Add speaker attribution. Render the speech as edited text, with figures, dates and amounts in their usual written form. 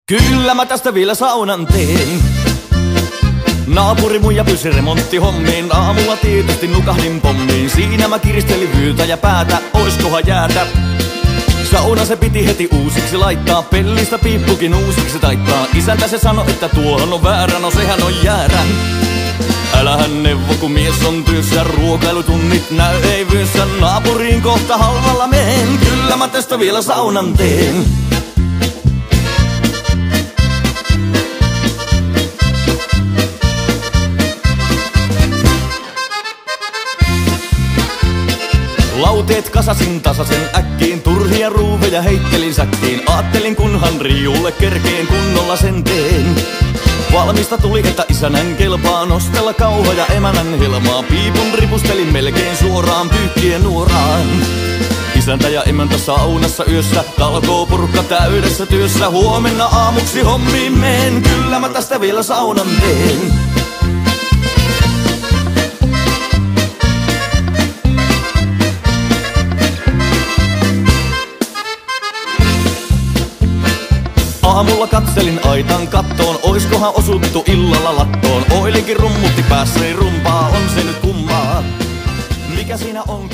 Speaker 1: Kyllä mä tästä vielä saunan teen. Naapuri muija pyysi remonttihommiin. Aamulla tietysti nukahdin pommiin. Siinä mä kiristelin vyytä ja päätä, oiskohan jäätä. Sauna se piti heti uusiksi laittaa. Pellistä piippukin uusiksi taittaa. Isäntä se sanoi, että tuohon on väärä, no sehän on jäärä. Älähän neuvo, kun mies on työssä. Ruokailutunnit näy ei vyössä. Naapuriin kohta halvalla meen. Kyllä mä tästä vielä saunan teen. Lauteet kasasin tasasen äkkiin, turhia ruuveja heittelin säkkiin. Aattelin kunhan riulle kerkeen, kunnolla sen teen. Valmista tuli, että isänän kelpaa nostella kauhoja emänän helmaa. Piipun ripustelin melkein suoraan pyykkien nuoraan. Isäntä ja emäntä saunassa yössä, talkoo porukka täydessä työssä. Huomenna aamuksi hommiin meen, kyllä mä tästä vielä saunan teen. Aamulla katselin aitan kattoon, oiskohan osuttu illalla lattoon. Oilinkin rummutti päässäni rumpaa, on se nyt kummaa. Mikä siinä on?